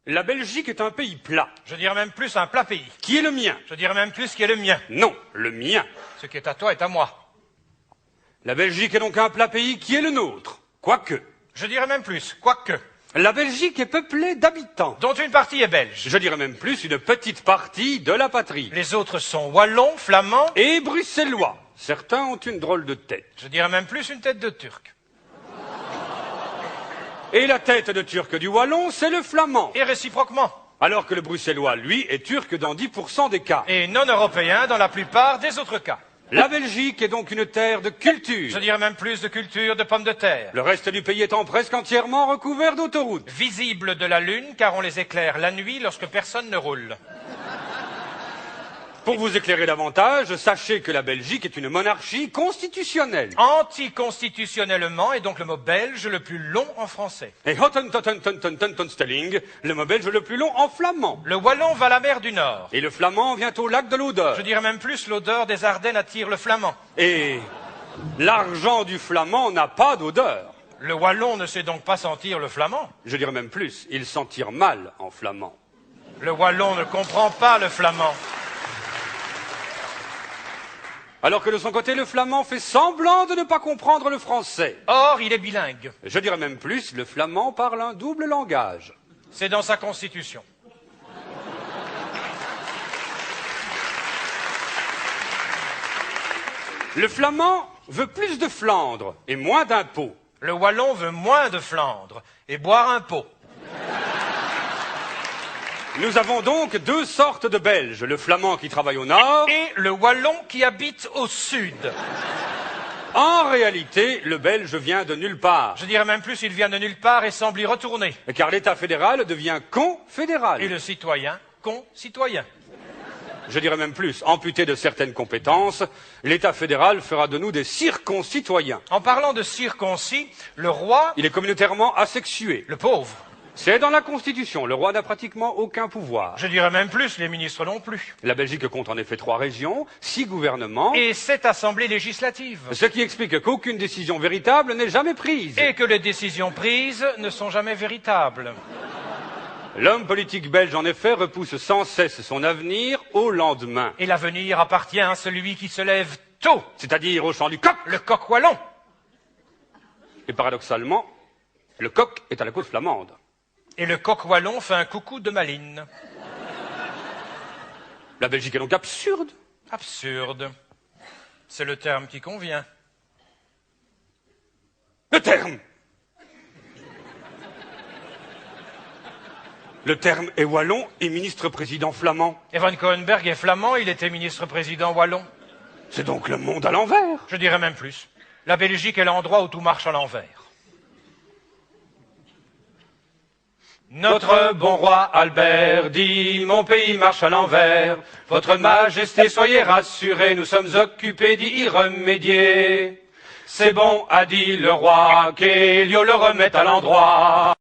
La Belgique est un pays plat. Je dirais même plus un plat pays. Qui est le mien? Je dirais même plus qui est le mien. Non, le mien. Ce qui est à toi est à moi. La Belgique est donc un plat pays qui est le nôtre. Quoique. Je dirais même plus, quoique. La Belgique est peuplée d'habitants. Dont une partie est belge. Je dirais même plus une petite partie de la patrie. Les autres sont wallons, flamands. Et bruxellois. Certains ont une drôle de tête. Je dirais même plus une tête de turc. Et la tête de turc du wallon, c'est le flamand. Et réciproquement. Alors que le bruxellois, lui, est turc dans 10% des cas. Et non européen dans la plupart des autres cas. La Belgique est donc une terre de culture. Je dirais même plus de culture de pommes de terre. Le reste du pays étant presque entièrement recouvert d'autoroutes. Visible de la lune car on les éclaire la nuit lorsque personne ne roule. Pour vous éclairer davantage, sachez que la Belgique est une monarchie constitutionnelle. Anticonstitutionnellement est donc le mot belge le plus long en français. Et Hottentotentotentotentotenstelling, le mot belge le plus long en flamand. Le wallon va à la mer du Nord. Et le flamand vient au lac de l'Odeur. Je dirais même plus l'odeur des Ardennes attire le flamand. Et l'argent du flamand n'a pas d'odeur. Le wallon ne sait donc pas sentir le flamand. Je dirais même plus, il s'en tire mal en flamand. Le wallon ne comprend pas le flamand. Alors que de son côté, le flamand fait semblant de ne pas comprendre le français. Or, il est bilingue. Je dirais même plus, le flamand parle un double langage. C'est dans sa constitution. Le flamand veut plus de Flandre et moins d'impôts. Le wallon veut moins de Flandre et boire un pot. Nous avons donc deux sortes de Belges, le flamand qui travaille au nord et le wallon qui habite au sud. En réalité, le Belge vient de nulle part. Je dirais même plus, il vient de nulle part et semble y retourner. Car l'État fédéral devient confédéral. Et le citoyen, concitoyen. Je dirais même plus, amputé de certaines compétences, l'État fédéral fera de nous des circoncitoyens. En parlant de circoncis, le roi... Il est communautairement asexué. Le pauvre. C'est dans la Constitution. Le roi n'a pratiquement aucun pouvoir. Je dirais même plus, les ministres non plus. La Belgique compte en effet 3 régions, 6 gouvernements... et 7 assemblées législatives. Ce qui explique qu'aucune décision véritable n'est jamais prise. Et que les décisions prises ne sont jamais véritables. L'homme politique belge, en effet, repousse sans cesse son avenir au lendemain. Et l'avenir appartient à celui qui se lève tôt. C'est-à-dire au chant du coq. Le coq wallon. Et paradoxalement, le coq est à la côte flamande. Et le coq wallon fait un coucou de Malines. La Belgique est donc absurde. Absurde. C'est le terme qui convient. Le terme. Le terme est wallon et ministre-président flamand. Et Van Coenberg est flamand, il était ministre-président wallon. C'est donc le monde à l'envers. Je dirais même plus. La Belgique est l'endroit où tout marche à l'envers. Notre bon roi Albert dit, mon pays marche à l'envers. Votre majesté, soyez rassurés, nous sommes occupés d'y remédier. C'est bon, a dit le roi, qu'Hélios le remette à l'endroit.